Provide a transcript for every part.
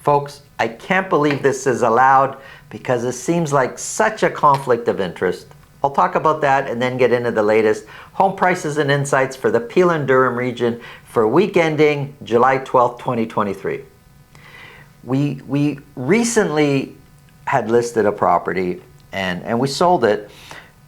Folks, I can't believe this is allowed because it seems like such a conflict of interest. I'll talk about that and then get into the latest home prices and insights for the Peel and Durham region for week ending July 12th, 2023. We recently had listed a property and we sold it,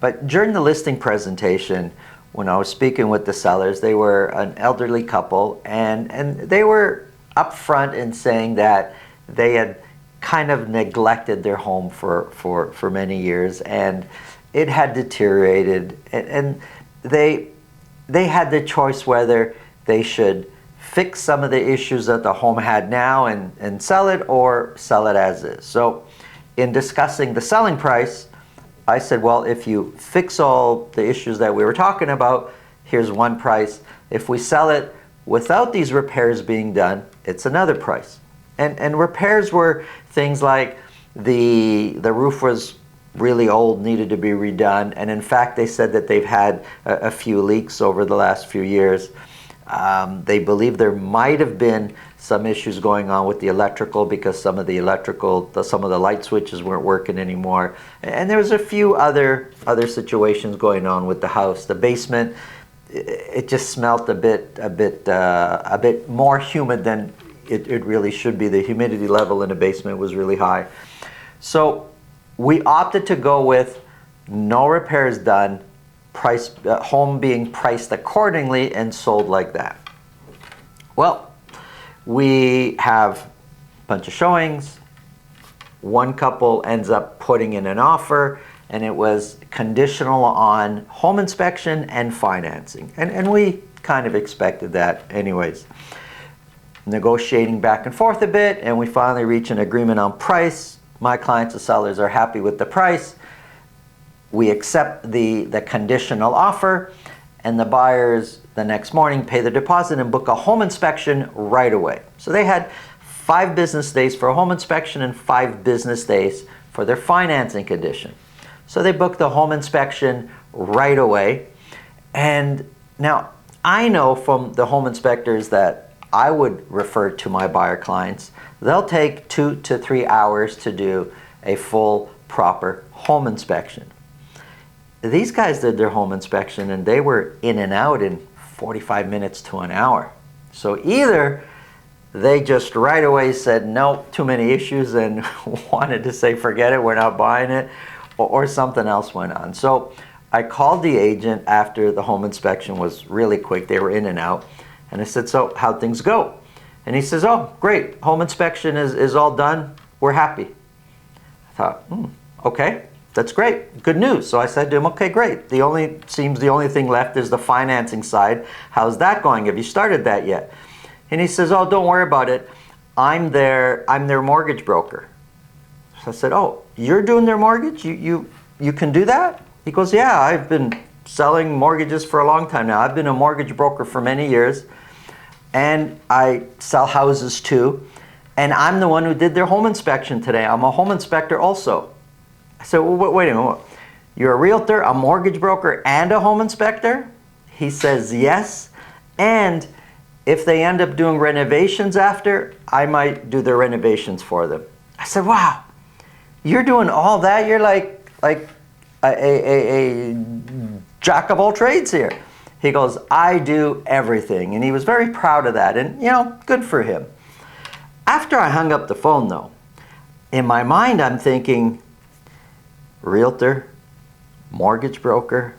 but during the listing presentation, when I was speaking with the sellers, they were an elderly couple and they were upfront in saying that they had kind of neglected their home for many years and it had deteriorated, and they had the choice whether they should fix some of the issues that the home had now and sell it, or sell it as is. So in discussing the selling price, I said, well, if you fix all the issues that we were talking about, here's one price. If we sell it without these repairs being done, it's another price. And repairs were things like the roof was really old, needed to be redone, and in fact they said that they've had a few leaks over the last few years. They believe there might have been some issues going on with the electrical because some of the light switches weren't working anymore, and there was a few other situations going on with the house. The basement, it just smelled a bit more humid than it really should be. The humidity level in the basement was really high. So we opted to go with no repairs done, home being priced accordingly and sold like that. Well, we have a bunch of showings. One couple ends up putting in an offer, and it was conditional on home inspection and financing. And we kind of expected that anyways. Negotiating back and forth a bit, and we finally reach an agreement on price. My clients, the sellers, are happy with the price. We accept the conditional offer, and the buyers the next morning pay the deposit and book a home inspection right away. So they had 5 business days for a home inspection and 5 business days for their financing condition. So they booked the home inspection right away. And now I know from the home inspectors that I would refer to my buyer clients, they'll take 2 to 3 hours to do a full, proper home inspection. These guys did their home inspection and they were in and out in 45 minutes to an hour. So either they just right away said, no, too many issues, and wanted to say, forget it, we're not buying it, or something else went on. So I called the agent after the home inspection was really quick. They were in and out. And I said, so how'd things go? And he says, oh, great. Home inspection is all done. We're happy. I thought, okay, that's great. Good news. So I said to him, okay, great. The only thing left is the financing side. How's that going? Have you started that yet? And he says, oh, don't worry about it. I'm their mortgage broker. So I said, oh, you're doing their mortgage? You can do that? He goes, yeah, I've been selling mortgages for a long time now. I've been a mortgage broker for many years. And I sell houses too. And I'm the one who did their home inspection today. I'm a home inspector also. I said, well, wait a minute. You're a realtor, a mortgage broker, and a home inspector? He says, yes. And if they end up doing renovations after, I might do the renovations for them. I said, wow, you're doing all that? You're like a jack of all trades here. He goes, I do everything. And he was very proud of that. And, good for him. After I hung up the phone, though, in my mind, I'm thinking, realtor, mortgage broker,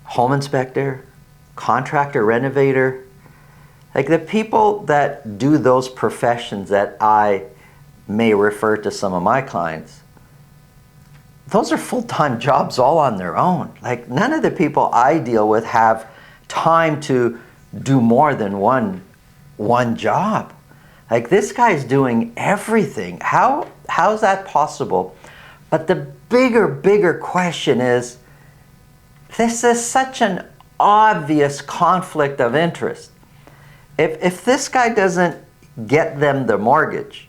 home inspector, contractor, renovator. Like the people that do those professions that I may refer to some of my clients, those are full-time jobs all on their own. Like none of the people I deal with have time to do more than one job. Like this guy's doing everything. How's that possible? But the bigger question is, this is such an obvious conflict of interest. If this guy doesn't get them the mortgage,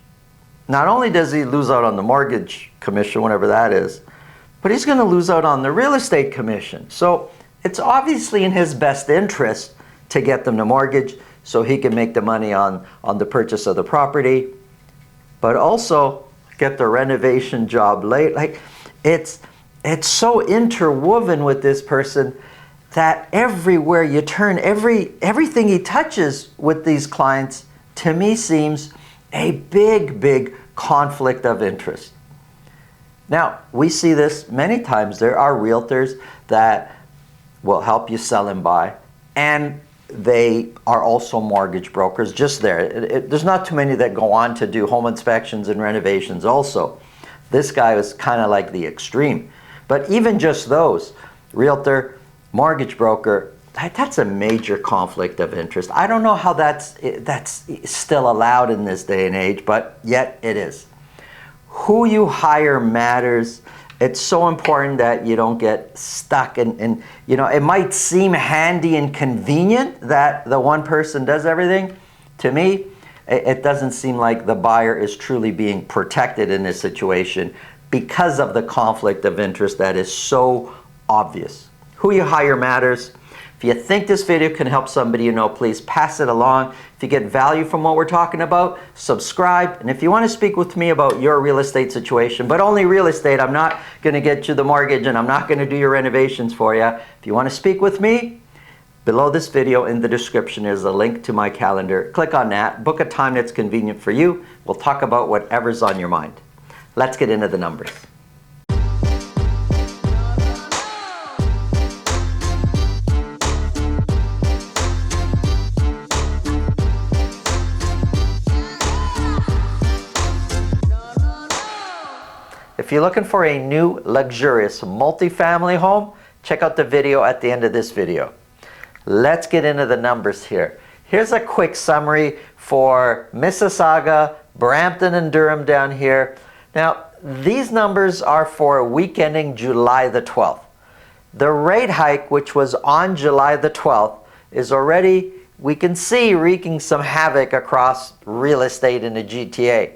not only does he lose out on the mortgage commission, whatever that is, but he's going to lose out on the real estate commission. So it's obviously in his best interest to get them the mortgage so he can make the money on the purchase of the property. but also get the renovation job late. Like it's so interwoven with this person that everywhere you turn, everything he touches with these clients, to me, seems a big conflict of interest. Now, we see this many times. There are realtors that will help you sell and buy, and they are also mortgage brokers just there. There's not too many that go on to do home inspections and renovations also. This guy was kind of like the extreme. But even just those, realtor, mortgage broker, that's a major conflict of interest. I don't know how that's still allowed in this day and age, but yet it is. Who you hire matters. It's so important that you don't get stuck in, it might seem handy and convenient that the one person does everything. To me, it doesn't seem like the buyer is truly being protected in this situation because of the conflict of interest that is so obvious. Who you hire matters. If you think this video can help somebody you know, please pass it along. If you get value from what we're talking about, subscribe. And if you want to speak with me about your real estate situation, but only real estate, I'm not going to get you the mortgage and I'm not going to do your renovations for you. If you want to speak with me, below this video in the description is a link to my calendar. Click on that, book a time that's convenient for you. We'll talk about whatever's on your mind. Let's get into the numbers. If you're looking for a new, luxurious, multifamily home, check out the video at the end of this video. Let's get into the numbers here. Here's a quick summary for Mississauga, Brampton, and Durham down here. Now, these numbers are for a week ending July the 12th. The rate hike, which was on July the 12th, is already, we can see, wreaking some havoc across real estate in the GTA.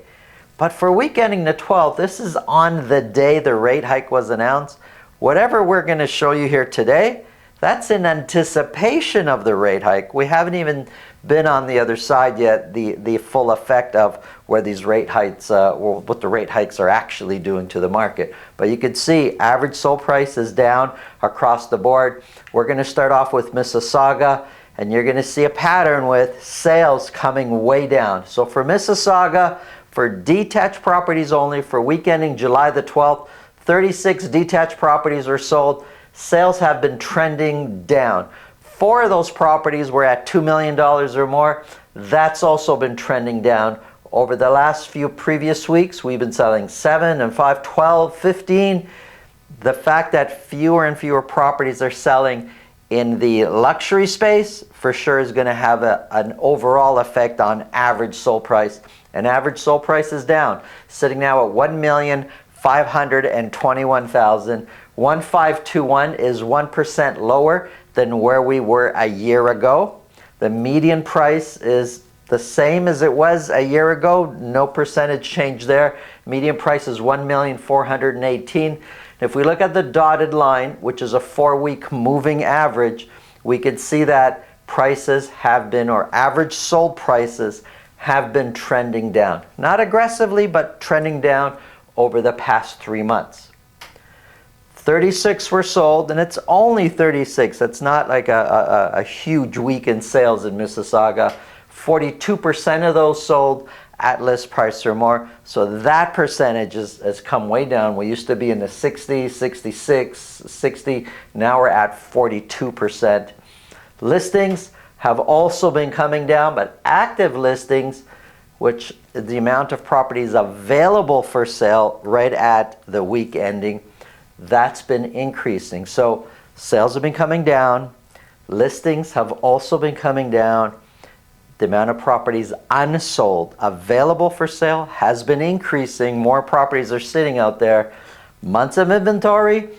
But for week ending the 12th, this is on the day the rate hike was announced. Whatever we're going to show you here today, that's in anticipation of the rate hike. We haven't even been on the other side yet, the full effect of where these rate hikes, what the rate hikes are actually doing to the market. But you can see average sold price is down across the board. We're going to start off with Mississauga, and you're going to see a pattern with sales coming way down. So for Mississauga, for detached properties only, for week ending July the 12th, 36 detached properties were sold. Sales have been trending down. 4 of those properties were at $2 million or more. That's also been trending down. Over the last few previous weeks, we've been selling 7 and 5, 12, 15. The fact that fewer and fewer properties are selling in the luxury space for sure is going to have an overall effect on average sold price. And average sold price is down, sitting now at $1,521,000. 1,521 is 1% lower than where we were a year ago. The median price is the same as it was a year ago. No percentage change there. Median price is $1,418,000. If we look at the dotted line, which is a 4-week moving average, we can see that prices have been, or average sold prices have been trending down. Not aggressively, but trending down over the past 3 months. 36 were sold, and it's only 36. It's not like a huge week in sales in Mississauga. 42% of those sold at list price or more. So that percentage has come way down. We used to be in the 60, 66, 60. Now we're at 42%. Listings have also been coming down, but active listings, which the amount of properties available for sale right at the week ending, that's been increasing. So sales have been coming down. Listings have also been coming down. The amount of properties unsold available for sale has been increasing. More properties are sitting out there. Months of inventory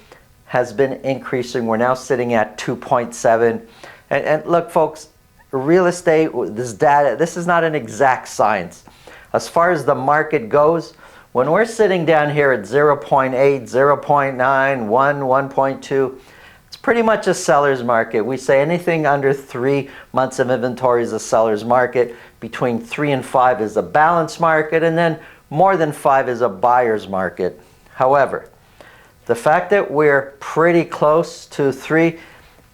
has been increasing. We're now sitting at 2.7. And look, folks, real estate, this data, this is not an exact science. As far as the market goes, when we're sitting down here at 0.8, 0.9, 1, 1.2, it's pretty much a seller's market. We say anything under 3 months of inventory is a seller's market. Between 3 and 5 is a balanced market. And then more than 5 is a buyer's market. However, the fact that we're pretty close to 3,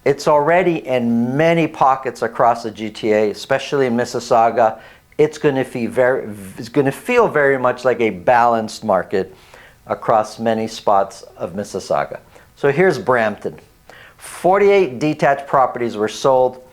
it's already in many pockets across the GTA, especially in Mississauga. It's going to feel very much like a balanced market across many spots of Mississauga. So here's Brampton. 48 detached properties were sold.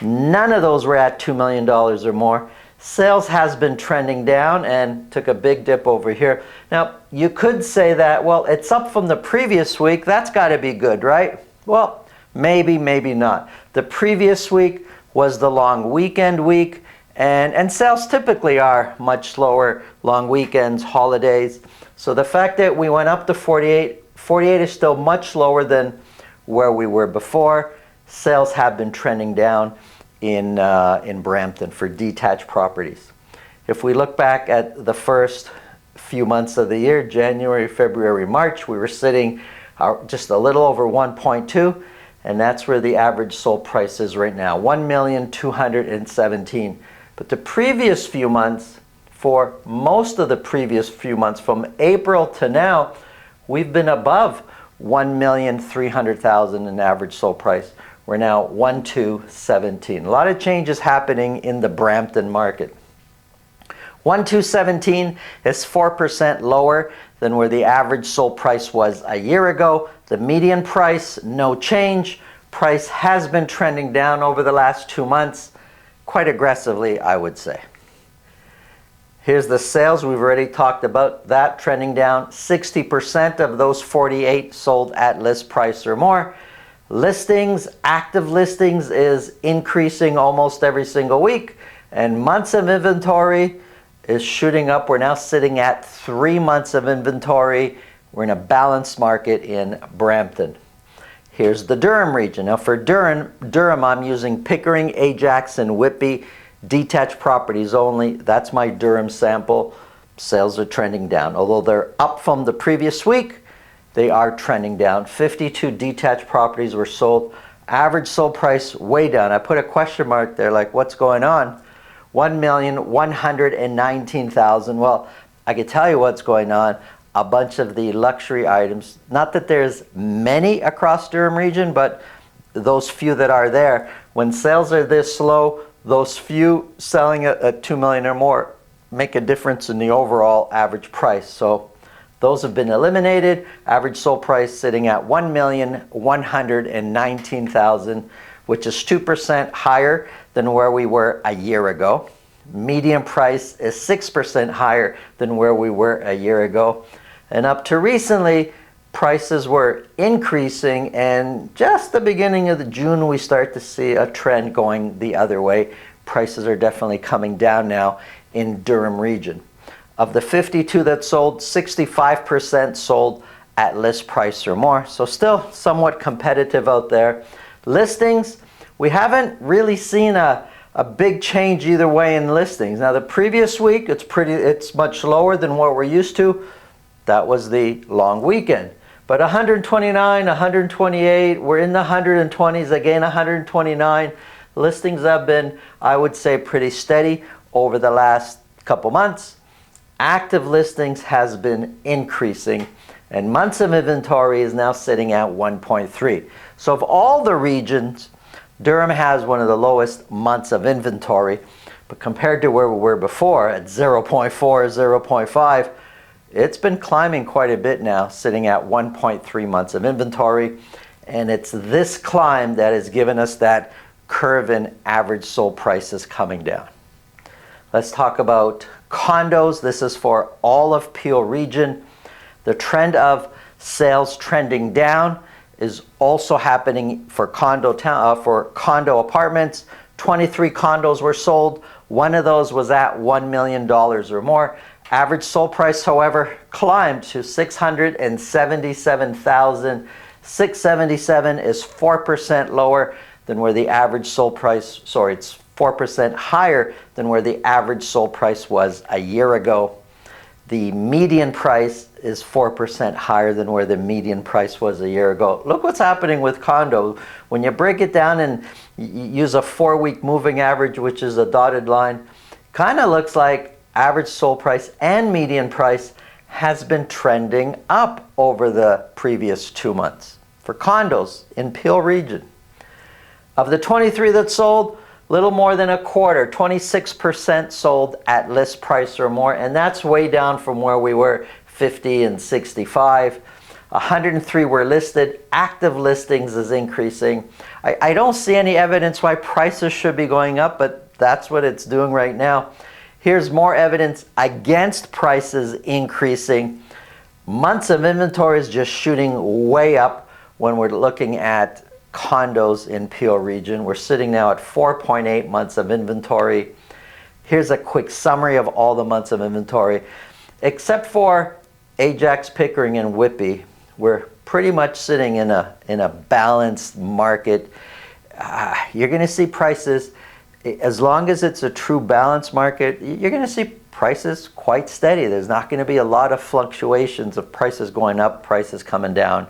None of those were at $2 million or more. Sales has been trending down and took a big dip over here. Now, you could say that, well, it's up from the previous week. That's got to be good, right? Well, maybe, maybe not. The previous week was the long weekend week, and sales typically are much slower, long weekends, holidays. So the fact that we went up to 48 is still much lower than where we were before. Sales have been trending down in Brampton for detached properties. If we look back at the first few months of the year, January, February, March, we were sitting just a little over 1.2, and that's where the average sold price is right now, 1,217,000. But the previous few months, for most of the previous few months, from April to now, we've been above 1,300,000 in average sold price. We're now 1,217. A lot of changes happening in the Brampton market. 1,217 is 4% lower than where the average sold price was a year ago. The median price, no change. Price has been trending down over the last 2 months, quite aggressively, I would say. Here's the sales. We've already talked about that trending down. 60% of those 48 sold at list price or more. Listings, active listings is increasing almost every single week, and months of inventory is shooting up. We're now sitting at 3 months of inventory. We're in a balanced market in Brampton. Here's the Durham region. Now for Durham, I'm using Pickering, Ajax, and Whitby detached properties only. That's my Durham sample. Sales are trending down. Although they're up from the previous week, they are trending down. 52 detached properties were sold. Average sold price way down. I put a question mark there, like, what's going on? 1,119,000. Well, I can tell you what's going on. A bunch of the luxury items, not that there's many across Durham region, but those few that are there, when sales are this slow, those few selling at $2 million or more make a difference in the overall average price. So those have been eliminated. Average sold price sitting at 1,119,000, which is 2% higher than where we were a year ago. Median price is 6% higher than where we were a year ago. And up to recently, prices were increasing, and just the beginning of June, we start to see a trend going the other way. Prices are definitely coming down now in Durham region. Of the 52 that sold, 65% sold at list price or more. So still somewhat competitive out there. Listings, we haven't really seen a big change either way in listings. Now the previous week, it's much lower than what we're used to. That was the long weekend. But 129, 128, we're in the 120s, again 129. Listings have been, I would say, pretty steady over the last couple months. Active listings has been increasing, and months of inventory is now sitting at 1.3. So of all the regions, Durham has one of the lowest months of inventory, but compared to where we were before at 0.4, 0.5, it's been climbing quite a bit now, sitting at 1.3 months of inventory. And it's this climb that has given us that curve in average sold prices coming down. Let's talk about condos. This is for all of Peel region. The trend of sales trending down is also happening for condo apartments. 23 condos were sold. One of those was at $1 million or more. Average sold price, however, climbed to $677,000. $677 is 4% lower than where the average sold price, it's 4% higher than where the average sold price was a year ago. The median price is 4% higher than where the median price was a year ago. Look what's happening with condo. When you break it down and use a 4-week moving average, which is a dotted line, kind of looks like average sold price and median price has been trending up over the previous 2 months for condos in Peel region. Of the 23 that sold, little more than a quarter, 26% sold at list price or more, and that's way down from where we were 50 and 65. 103 were listed. Active listings is increasing. I don't see any evidence why prices should be going up, but that's what it's doing right now. Here's more evidence against prices increasing. Months of inventory is just shooting way up when we're looking at condos in Peel region. We're sitting now at 4.8 months of inventory. Here's a quick summary of all the months of inventory. Except for Ajax, Pickering, and Whitby, we're pretty much sitting in a balanced market. You're going to see prices, as long as it's a true balanced market, you're going to see prices quite steady. There's not going to be a lot of fluctuations of prices going up, prices coming down.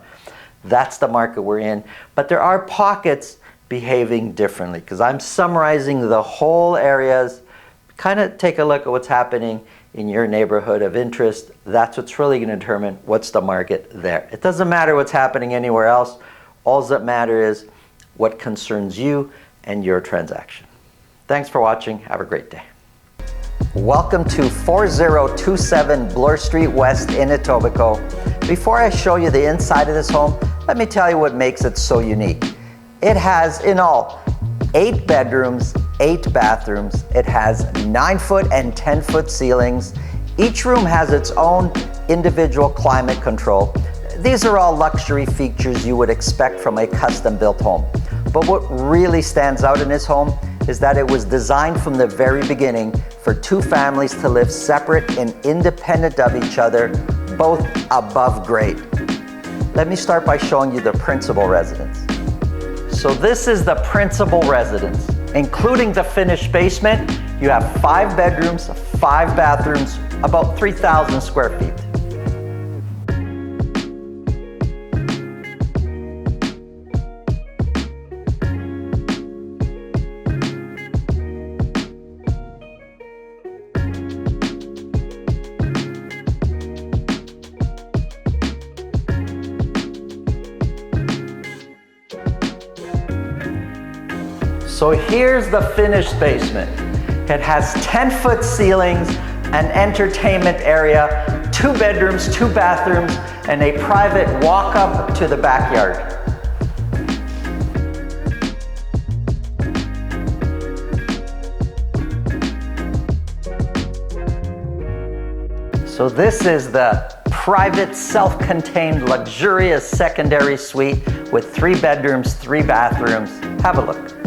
That's the market we're in. But there are pockets behaving differently, because I'm summarizing the whole areas. Kind of take a look at what's happening in your neighborhood of interest. That's what's really going to determine what's the market there. It doesn't matter what's happening anywhere else. All that matters is what concerns you and your transaction. Thanks for watching. Have a great day. Welcome to 4027 Bloor Street West in Etobicoke. Before I show you the inside of this home, let me tell you what makes it so unique. It has in all 8 bedrooms, 8 bathrooms. It has 9-foot and 10-foot ceilings. Each room has its own individual climate control. These are all luxury features you would expect from a custom-built home. But what really stands out in this home is that it was designed from the very beginning for 2 families to live separate and independent of each other, both above grade. Let me start by showing you the principal residence. So this is the principal residence. Including the finished basement, you have 5 bedrooms, 5 bathrooms, about 3,000 square feet. So here's the finished basement. It has 10-foot ceilings, an entertainment area, 2 bedrooms, 2 bathrooms, and a private walk-up to the backyard. So this is the private, self-contained, luxurious secondary suite with 3 bedrooms, 3 bathrooms. Have a look.